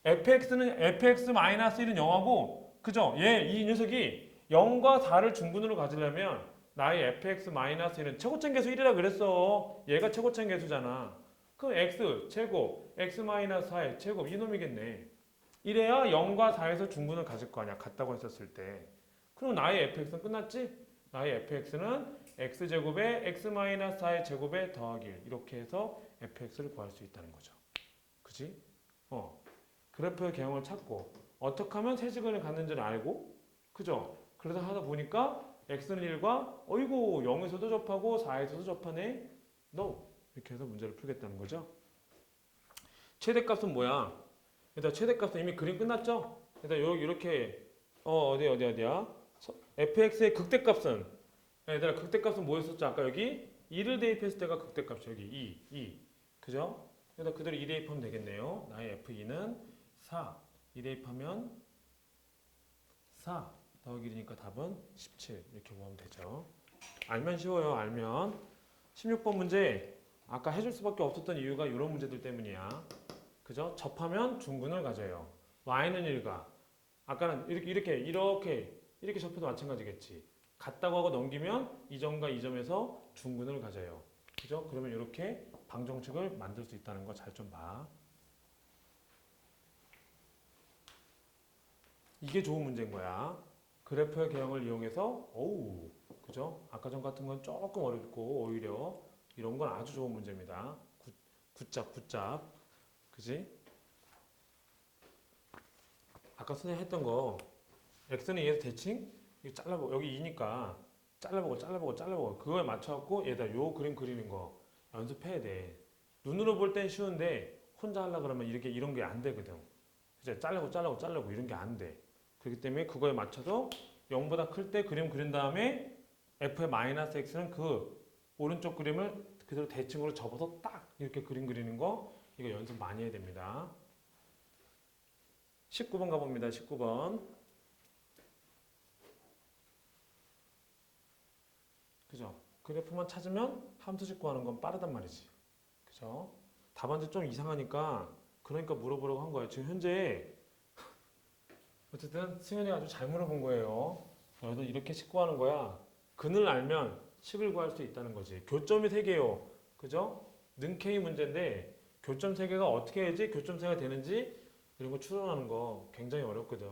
fx는 fx-1은 0하고 그죠? 이 녀석이 0과 4를 중근으로 가지려면 나의 fx-1은 최고점 계수 1이라 그랬어. 얘가 최고점 계수잖아. 그럼 x 제곱 x-4의 제곱 이놈이겠네. 이래야 0과 4에서 중근을 가질 거 아니야. 같다고 했었을 때. 그럼 나의 fx는 끝났지? 나의 fx는 x제곱에 x-4의 제곱에 더하기 1 이렇게 해서 fx를 구할 수 있다는 거죠. 그지? 그래프의 개형을 찾고 어떻게 하면 세시근을 갖는지를 알고 그죠? 그러다 하다 보니까 x는 1과 어이구 0에서도 접하고 4에서도 접하네. No. 이렇게 해서 문제를 풀겠다는 거죠. 최대값은 뭐야? 일단 최대값은 이미 그림 끝났죠? 일단 이렇게 어디야? fx의 극대값은 얘들아 극대값은 뭐였었죠? 아까 여기 2를 대입했을 때가 극대값이 여기 2 그죠? 그래서 그대로 2 대입하면 되겠네요. 나의 f2는 4 2 대입하면 4 더하기 1이니까 답은 17 이렇게 구하면 되죠. 알면 쉬워요. 알면 16번 문제 아까 해줄 수밖에 없었던 이유가 이런 문제들 때문이야. 그죠? 접하면 중근을 가져요. y는 1과 아까는 이렇게 접해도 마찬가지겠지. 같다고 하고 넘기면 이 점과 이 점에서 중근을 가져요. 그죠? 그러면 이렇게 방정식을 만들 수 있다는 거 잘 좀 봐. 이게 좋은 문제인 거야. 그래프의 개형을 이용해서 그죠? 아까 전 같은 건 조금 어렵고 오히려 이런 건 아주 좋은 문제입니다. 굿잡. 그지? 아까 선생님 했던 거 x는 2에서 대칭? 이거 잘라보고 여기 2니까 잘라보고 그거에 맞춰갖고 얘다 요 그림 그리는 거 연습해야 돼. 눈으로 볼 땐 쉬운데 혼자 하려 그러면 이런 게 안 되거든. 이제 잘라고 이런 게 안 돼. 그렇기 때문에 그거에 맞춰서 0보다 클 때 그림 그린 다음에 f의 마이너스 x는 그 오른쪽 그림을 그대로 대칭으로 접어서 딱 이렇게 그림 그리는 거 이거 연습 많이 해야 됩니다. 19번 가봅니다. 19번. 그죠? 그래프만 찾으면 함수식 구하는 건 빠르단 말이지. 그죠? 답안지 좀 이상하니까 그러니까 물어보려고 한 거예요. 지금 현재 어쨌든 승현이가 아주 잘 물어본 거예요. 너희도 이렇게 식 구하는 거야. 근을 알면 식을 구할 수 있다는 거지. 교점이 3개요. 그죠? 는 K 문제인데 교점 3개가 어떻게 해야지 교점 3개가 되는지 이런 거 추론하는 거 굉장히 어렵거든.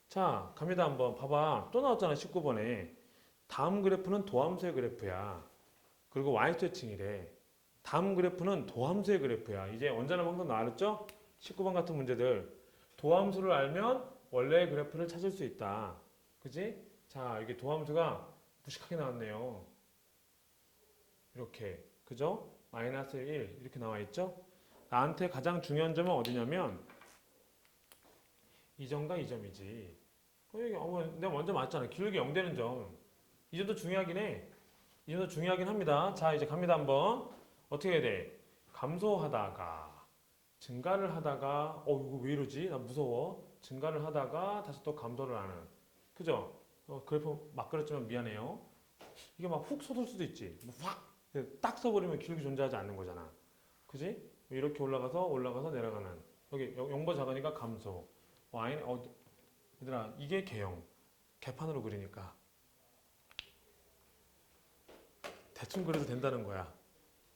자, 갑니다. 한번 봐봐. 또 나왔잖아. 19번에. 다음 그래프는 도함수의 그래프야. 그리고 y수층이래. 다음 그래프는 도함수의 그래프야. 이제 언제나 방송 나왔죠? 19번 같은 문제들. 도함수를 알면 원래의 그래프를 찾을 수 있다. 그지? 자, 이게 도함수가 무식하게 나왔네요. 이렇게. 그죠? 마이너스 1 이렇게 나와 있죠? 나한테 가장 중요한 점은 어디냐면 이 점과 이 점이지. 내가 먼저 맞잖아. 기울기 0 되는 점. 이 점도 중요하긴 해. 이 점도 중요하긴 합니다. 자, 이제 갑니다 한번. 어떻게 해야 돼? 감소하다가 증가를 하다가 이거 왜 이러지? 나 무서워. 증가를 하다가 다시 또 감소를 하는. 그죠? 그래프 막 그렸지만 미안해요. 이게 막 훅 솟을 수도 있지. 확딱 써버리면 기울기 존재하지 않는 거잖아. 그지? 이렇게 올라가서 내려가는. 여기 0보다 작으니까 감소. 얘들아 이게 개형. 개판으로 그리니까 대충 그려도 된다는 거야.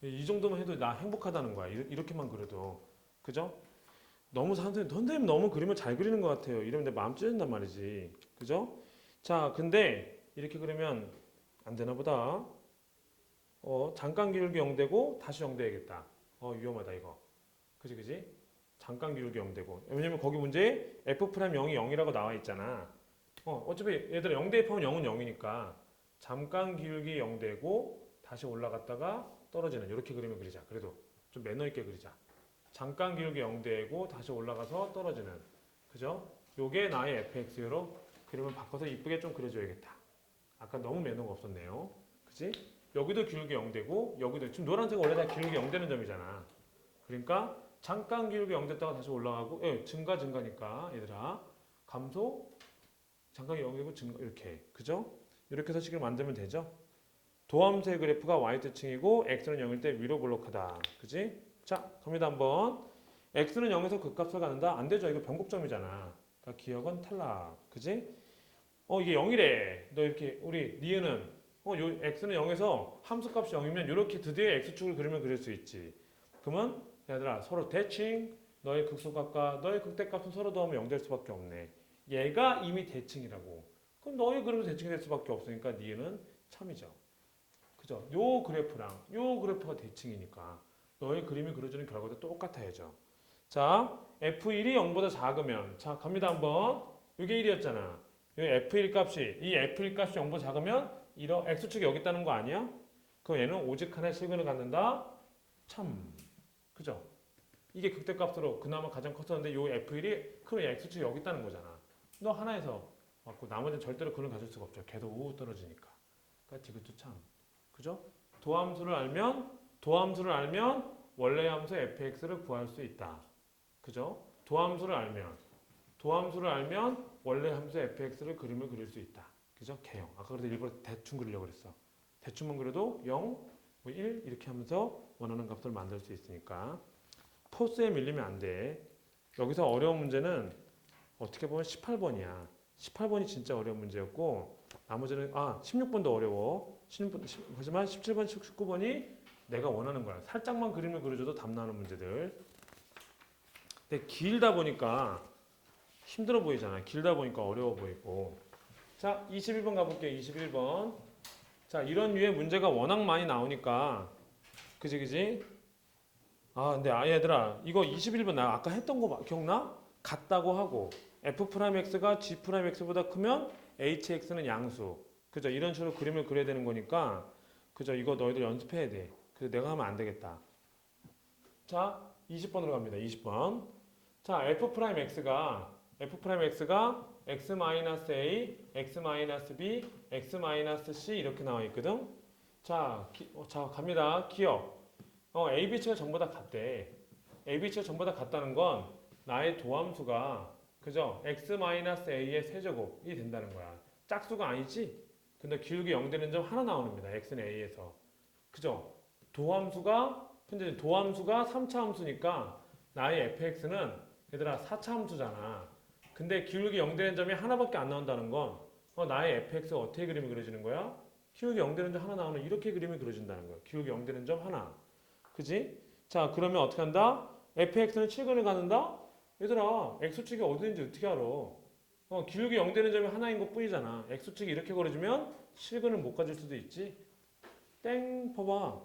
이 정도만 해도 나 행복하다는 거야. 이렇게만 그려도. 그죠? 너무 선생님 너무 그림을 잘 그리는 것 같아요. 이러면 내 마음 찢어진단 말이지. 그죠? 자, 근데 이렇게 그리면 안 되나 보다. 잠깐 기울기 0 되고 다시 0 돼야겠다. 위험하다 이거. 그지? 잠깐 기울기 0 되고. 왜냐면 거기 문제에 F'0이 0이라고 나와 있잖아. 어차피 얘들아 0 대입하면 0은 0이니까 잠깐 기울기 0 되고 다시 올라갔다가 떨어지는 이렇게 그림을 그리자. 그래도 좀 매너 있게 그리자. 잠깐 기울기 0 되고 다시 올라가서 떨어지는. 그죠? 요게 나의 fx로 그림을 바꿔서 이쁘게 좀 그려줘야겠다. 아까 너무 매너가 없었네요. 그지? 여기도 기울기 0 되고 여기도 지금 노란색 원래 다 기울기 0 되는 점이잖아. 그러니까 잠깐 기울기 0 됐다가 다시 올라가고 증가니까 얘들아 감소 잠깐 0 되고 증가 이렇게. 그죠? 이렇게 해서 식을 만들면 되죠? 도함수의 그래프가 y대칭이고 x는 0일 때 위로 볼록하다. 그지? 자, 갑니다 한번. x는 0에서 극값을 갖는다? 안 되죠. 이거 변곡점이잖아. 그러니까 기억은 탈락. 그지? 이게 0이래. 너 이렇게 우리 니은은 요 x는 0에서 함수값이 0이면 이렇게 드디어 x축을 그리면 그릴 수 있지. 그러면 얘들아 서로 대칭 너의 극소값과 너의 극대값은 서로 더하면 0 될 수밖에 없네. 얘가 이미 대칭이라고. 그럼 너의 그림도 대칭이 될 수밖에 없으니까 니은은 참이죠. 그죠? 요 그래프랑 요 그래프가 대칭이니까 너의 그림이 그려주는 결과도 똑같아야죠. 자, F1이 0보다 작으면 자 갑니다 한번. 이게 1이었잖아. 이 F1 값이 이 F1 값이 0보다 작으면 이런 X축이 여기 있다는 거 아니야? 그럼 얘는 오직 하나의 실근을 갖는다? 참. 그죠? 이게 극대값으로 그나마 가장 컸었는데 요 F1이 그럼 X축이 여기 있다는 거잖아. 너 하나에서 맞고 나머지는 절대로 그걸 가질 수가 없죠. 걔도 우 떨어지니까. 그러니까 이것도 참. 그죠? 도함수를 알면 원래 함수 fx를 구할 수 있다. 그죠? 도함수를 알면 원래 함수 fx를 그림을 그릴 수 있다. 그죠? 개형. 아까 그래도 일부러 대충 그리려고 그랬어. 대충만 그려도 0, 1 이렇게 하면서 원하는 값을 만들 수 있으니까 포스에 밀리면 안 돼. 여기서 어려운 문제는 어떻게 보면 18번이야. 18번이 진짜 어려운 문제였고 나머지는 16번도 어려워. 하지만 17번, 19번이 내가 원하는 거야. 살짝만 그림을 그려줘도 답 나오는 문제들. 근데 길다 보니까 힘들어 보이잖아. 길다 보니까 어려워 보이고. 자, 21번 가볼게요. 21번. 자, 이런 류의 문제가 워낙 많이 나오니까 그지? 근데 얘들아 이거 21번 나 아까 했던 거 기억나? 같다고 하고 f'x가 g'x보다 크면 hx는 양수. 그죠? 이런 식으로 그림을 그려야 되는 거니까 그죠? 이거 너희들 연습해야 돼. 그래서 내가 하면 안 되겠다. 자, 20번으로 갑니다. 20번. 자, f'x가 x-a, x-b, x-c 이렇게 나와 있거든. 자, 갑니다. 기억. ABC가 전부 다 같대. ABC가 전부 다 같다는 건 나의 도함수가 그죠? x-a의 세제곱이 된다는 거야. 짝수가 아니지? 근데 기울기 0 되는 점 하나 나옵니다. x는 a에서. 그죠? 현재 도함수가 3차 함수니까 나의 fx는 얘들아 4차 함수잖아. 근데 기울기 0 되는 점이 하나밖에 안 나온다는 건 나의 fx가 어떻게 그림이 그려지는 거야? 기울기 0 되는 점 하나 나오는 이렇게 그림이 그려진다는 거야. 기울기 0 되는 점 하나. 그지? 자, 그러면 어떻게 한다? fx는 7근을 갖는다? 얘들아, x축이 어디인지 어떻게 알아? 기울기 0 되는 점이 하나인 것 뿐이잖아. x축이 이렇게 그려지면 실근을 못 가질 수도 있지. 땡, 봐봐.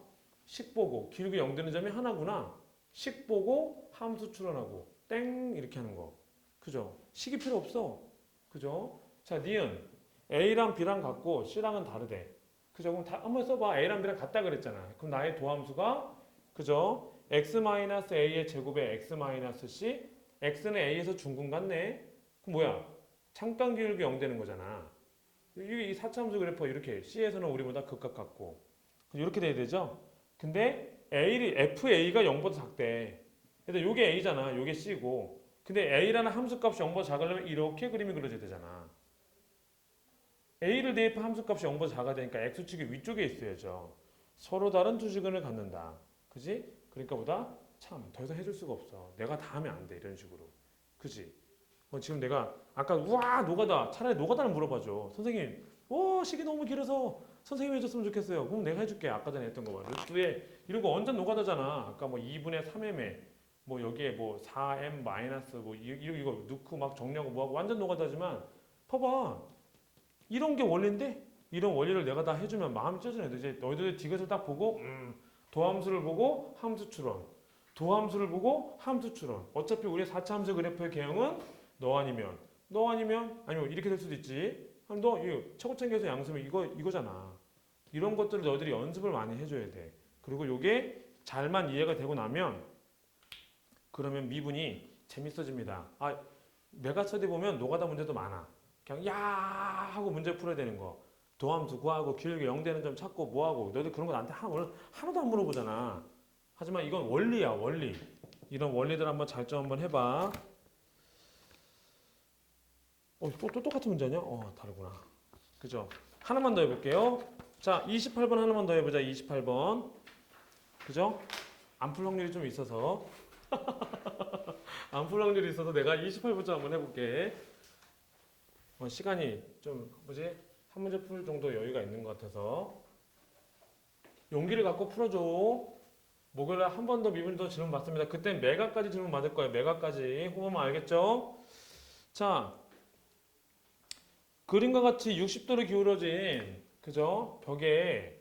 식 보고 기울기 0 되는 점이 하나구나. 식 보고 함수 추론하고 땡 이렇게 하는 거. 그죠? 식이 필요 없어. 그죠? 자, 니은 A랑 B랑 같고 C랑은 다르대. 그죠? 그럼 다 한번 써봐. A랑 B랑 같다 그랬잖아. 그럼 나의 도함수가 그죠? x-a의 제곱에 x-c x는 a에서 중근 같네. 그럼 뭐야? 잠깐 기울기 0 되는 거잖아. 이 사차함수 그래프 이렇게 C에서는 우리보다 극각 같고 이렇게 돼야 되죠? 근데 FA가 0보다 작대. 근데 요게 A잖아. 요게 C고. 근데 A라는 함수값이 0보다 작으려면 이렇게 그림이 그려져야 되잖아. A를 대입한 함수값이 0보다 작아야 되니까 X축이 위쪽에 있어야죠. 서로 다른 두 직근을 갖는다. 그지? 그러니까 보다 참 더 이상 해줄 수가 없어. 내가 다 하면 안 돼. 이런 식으로. 그지? 지금 내가 아까 우와 노가다 차라리 노가다를 물어봐줘. 선생님 시기 너무 길어서 선생님이 해줬으면 좋겠어요. 그럼 내가 해줄게. 아까 전에 했던 거 봐. 루트에 이런 거 완전 노가다잖아. 아까 뭐 2분의 3m에 뭐 여기에 뭐 4m 마이너스 뭐 이거 넣고 막 정리하고 뭐하고 완전 노가다지만 봐봐. 이런 게 원리인데 이런 원리를 내가 다 해주면 마음이 찢어지네. 이제 너희들 디귿을 딱 보고 도함수를 보고 함수 추론 도함수를 보고 함수 추론 어차피 우리 4차 함수 그래프의 개형은 너 아니면 아니면 이렇게 될 수도 있지. 그럼 너 이거 차고창계에서 양수면 이거잖아. 이런 것들을 너희들이 연습을 많이 해줘야 돼. 그리고 요게 잘만 이해가 되고 나면 그러면 미분이 재밌어집니다. 메가스터디 보면 노가다 문제도 많아. 그냥 야 하고 문제 풀어야 되는 거. 도함수 구하고 기울기 0 되는 점 찾고 뭐하고 너희들 그런 거 나한테 오늘 하나도 안 물어보잖아. 하지만 이건 원리야 원리. 이런 원리들 한번 잘 좀 한번 해봐. 또 똑같은 문제냐? 다르구나. 그죠? 하나만 더 해볼게요. 자, 28번 하나만 더 해보자. 28번. 그죠? 안 풀 확률이 좀 있어서. 안 풀 확률이 있어서 내가 28번째 한번 해볼게. 시간이 좀, 한 문제 풀 정도 여유가 있는 것 같아서. 용기를 갖고 풀어줘. 목요일에 한 번 더 미분 더 질문 받습니다. 그땐 메가까지 질문 받을 거예요. 메가까지. 호보면 알겠죠? 자. 그림과 같이 60도로 기울어진 그죠? 벽에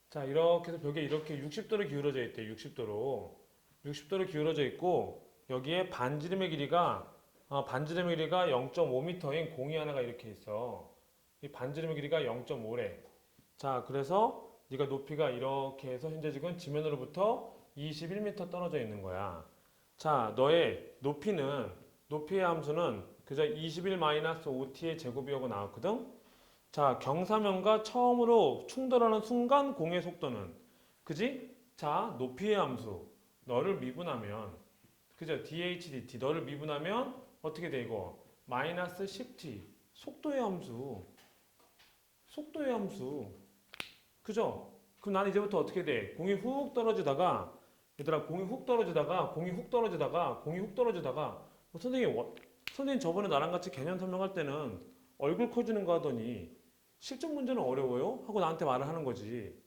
자 이렇게 해서 벽에 이렇게 60도로 기울어져 있대. 60도로 기울어져 있고 여기에 반지름의 길이가 0.5m인 공이 하나가 이렇게 있어. 이 반지름의 길이가 0.5래. 자 그래서 네가 높이가 이렇게 해서 현재 지금 지면으로부터 21m 떨어져 있는 거야. 자 너의 높이의 함수는 그저 21-5t의 제곱이라고 나왔거든. 자 경사면과 처음으로 충돌하는 순간 공의 속도는 그지? 자 높이의 함수 너를 미분하면 그죠? dh/dt 너를 미분하면 어떻게 돼 이거? 마이너스 10t 속도의 함수 그죠? 그럼 나는 이제부터 어떻게 돼? 공이 훅 떨어지다가 얘들아 공이 훅 떨어지다가 선생님 저번에 나랑 같이 개념 설명할 때는 얼굴 커지는 거 하더니 실전 문제는 어려워요? 하고 나한테 말을 하는 거지.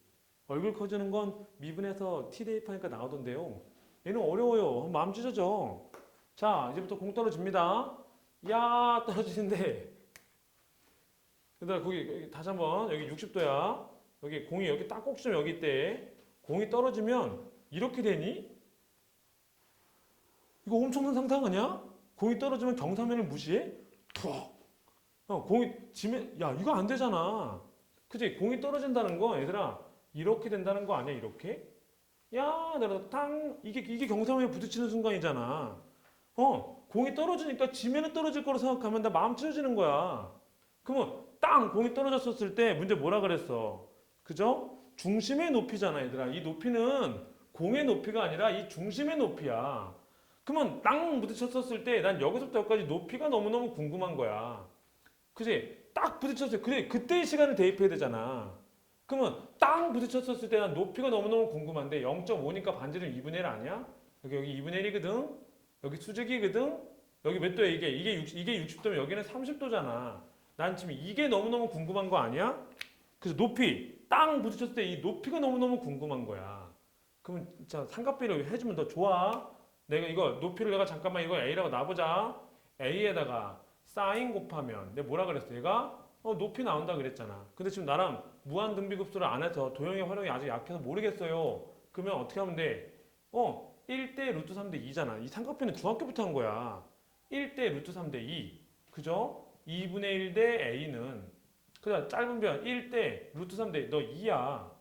얼굴 커지는 건 미분해서 t 대입하니까 나오던데요. 얘는 어려워요. 마음 찢어져. 자 이제부터 공 떨어집니다. 야 떨어지는데 얘들아 거기 다시 한번 여기 60도야. 여기 공이 여기 딱 꼭지점 여기 있대. 공이 떨어지면 이렇게 되니? 이거 엄청난 상상 아니야? 공이 떨어지면 경사면을 무시해? 툭! 공이 지면 야 이거 안 되잖아. 그치? 공이 떨어진다는 거 얘들아 이렇게 된다는 거 아니야? 이렇게? 야 내가 땅 이게 경사면에 부딪히는 순간이잖아. 공이 떨어지니까 지면에 떨어질 거로 생각하면 나 마음 찢어지는 거야. 그러면 땅 공이 떨어졌었을 때 문제 뭐라 그랬어? 그죠? 중심의 높이잖아 얘들아. 이 높이는 공의 높이가 아니라 이 중심의 높이야. 그러면 땅 부딪혔었을 때 난 여기서부터 여기까지 높이가 너무너무 궁금한 거야. 그지? 딱 부딪혔을 때 그래 그때의 시간을 대입해야 되잖아. 그러면 땅 부딪혔었을 때 난 높이가 너무너무 궁금한데 0.5니까 반지름 2분의 1 아니야? 여기 2분의 1이거든? 여기 수직이거든? 여기 몇 도야 이게 60도면 여기는 30도잖아. 난 지금 이게 너무너무 궁금한 거 아니야? 그래서 높이 땅 부딪혔을 때 이 높이가 너무너무 궁금한 거야. 그러면 자 삼각비를 해주면 더 좋아. 내가 이거 높이를 내가 잠깐만 이거 A라고 놔보자. A에다가 사인 곱하면 내가 뭐라 그랬어? 얘가 높이 나온다 그랬잖아. 근데 지금 나랑 무한 등비급수를 안 해서 도형의 활용이 아직 약해서 모르겠어요. 그러면 어떻게 하면 돼? 1대 루트 3대 2잖아. 이 삼각비는 중학교부터 한 거야. 1대 루트 3대 2. 그죠? 2분의 1 대 A는 그냥 짧은 변 1대 루트 3대 너 2야.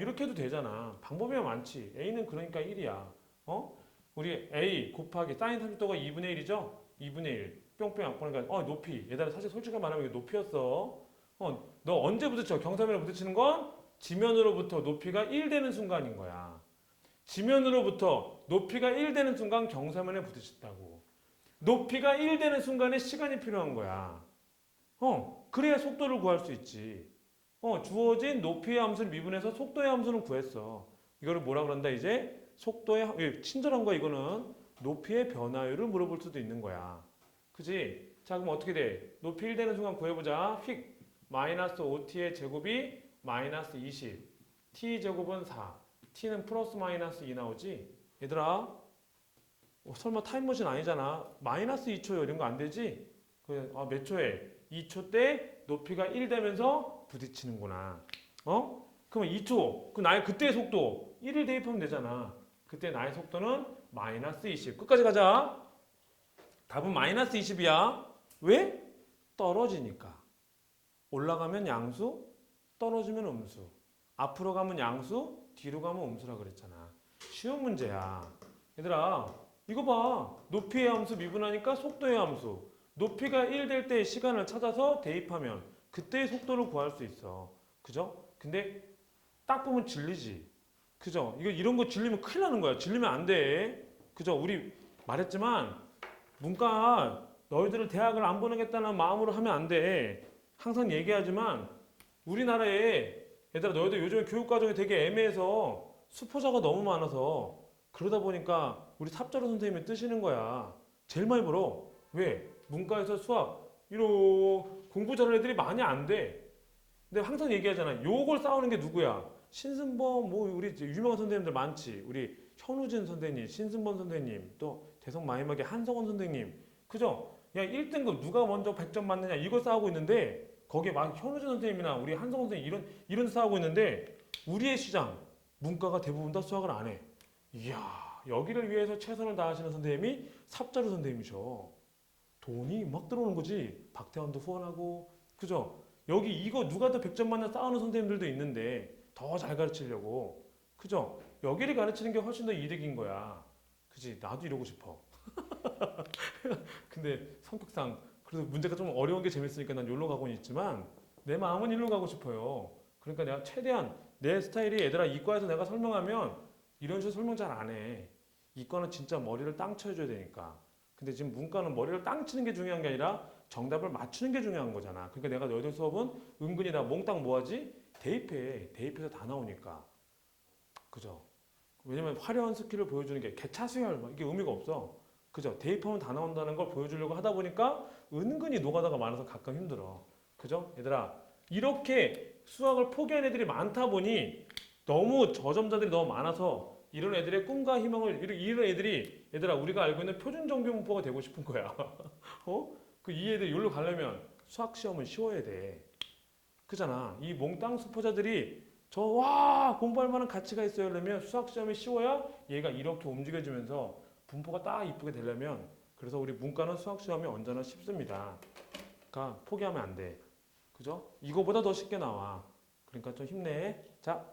이렇게 해도 되잖아. 방법이 많지. A는 그러니까 1이야. 우리 A 곱하기 사인 30도가 2분의 1이죠? 2분의 1. 뿅뿅. 그러니까 높이. 얘들아 사실 솔직히 말하면 이게 높이였어. 너 언제 부딪혀? 경사면에 부딪히는 건 지면으로부터 높이가 1 되는 순간인 거야. 지면으로부터 높이가 1 되는 순간 경사면에 부딪혔다고. 높이가 1 되는 순간에 시간이 필요한 거야. 그래야 속도를 구할 수 있지. 주어진 높이의 함수를 미분해서 속도의 함수는 구했어. 이거를 뭐라 그런다 이제? 속도의 친절한 거야 이거는. 높이의 변화율을 물어볼 수도 있는 거야. 그지? 자 그럼 어떻게 돼? 높이 1 되는 순간 구해보자. 휙 마이너스 5t의 제곱이 마이너스 20 t 제곱은 4 t는 플러스 마이너스 2 나오지? 얘들아 설마 타임머신 아니잖아. 마이너스 2초요 이런 거 안 되지? 몇 초에? 2초 때 높이가 1 되면서 부딪히는구나. 그러면 2초. 나의 그때의 속도 1을 대입하면 되잖아. 그때 나의 속도는 마이너스 20. 끝까지 가자. 답은 마이너스 20이야. 왜? 떨어지니까. 올라가면 양수, 떨어지면 음수. 앞으로 가면 양수, 뒤로 가면 음수라 그랬잖아. 쉬운 문제야. 얘들아 이거 봐. 높이의 함수 미분하니까 속도의 함수. 높이가 1 될 때의 시간을 찾아서 대입하면 그때의 속도를 구할 수 있어. 그죠? 근데 딱 보면 질리지. 그죠? 이런 거 질리면 큰일 나는 거야. 질리면 안 돼. 그죠? 우리 말했지만 문과 너희들을 대학을 안 보내겠다는 마음으로 하면 안 돼. 항상 얘기하지만 우리나라에 얘들아 너희들 요즘에 교육과정이 되게 애매해서 수포자가 너무 많아서 그러다 보니까 우리 삽자루 선생님이 뜨시는 거야. 제일 많이 벌어. 왜? 문과에서 수학 이런 공부 잘하는 애들이 많이 안 돼. 근데 항상 얘기하잖아. 요걸 싸우는 게 누구야? 신승범 우리 유명한 선생님들 많지. 우리 현우진 선생님, 신승범 선생님, 또 대성 마지막에 한성원 선생님. 그죠? 야 1등급 누가 먼저 100점 맞느냐 이거 싸우고 있는데 거기에 막 현우진 선생님이나 우리 한성원 선생님 이런 싸우고 있는데 우리의 시장 문과가 대부분 다 수학을 안 해. 이야 여기를 위해서 최선을 다하시는 선생님이 삽자루 선생님이셔. 돈이 막 들어오는 거지. 박태환도 후원하고 그죠? 여기 이거 누가 더 100점 맞나 싸우는 선생님들도 있는데 더 잘 가르치려고 그죠? 여기를 가르치는 게 훨씬 더 이득인 거야. 그지? 나도 이러고 싶어. 근데 성격상 그래도 문제가 좀 어려운 게 재밌으니까 난 여기로 가고는 있지만 내 마음은 이리로 가고 싶어요. 그러니까 내가 최대한 내 스타일이 얘들아 이과에서 내가 설명하면 이런 식으로 설명 잘 안 해. 이과는 진짜 머리를 땅 쳐줘야 되니까. 근데 지금 문과는 머리를 땅 치는 게 중요한 게 아니라 정답을 맞추는 게 중요한 거잖아. 그러니까 내가 너희들 수업은 은근히 나 몽땅 뭐하지? 대입해. 대입해서 다 나오니까. 그죠? 왜냐면 화려한 스킬을 보여주는 게 개차수열 이게 의미가 없어. 그죠? 대입하면 다 나온다는 걸 보여주려고 하다 보니까 은근히 노가다가 많아서 가끔 힘들어. 그죠? 얘들아 이렇게 수학을 포기한 애들이 많다 보니 너무 저점자들이 너무 많아서 이런 애들의 꿈과 희망을 이런 애들이 얘들아 우리가 알고 있는 표준 정규 문법가 되고 싶은 거야. 이 애들 여기로 가려면 수학 시험은 쉬워야 돼. 그잖아. 이 몽땅 수포자들이 공부할 만한 가치가 있어야 하려면 수학 시험이 쉬워야 얘가 이렇게 움직여지면서 분포가 딱 이쁘게 되려면 그래서 우리 문과는 수학 시험이 언제나 쉽습니다. 그러니까 포기하면 안 돼. 그죠? 이거보다 더 쉽게 나와. 그러니까 좀 힘내. 자.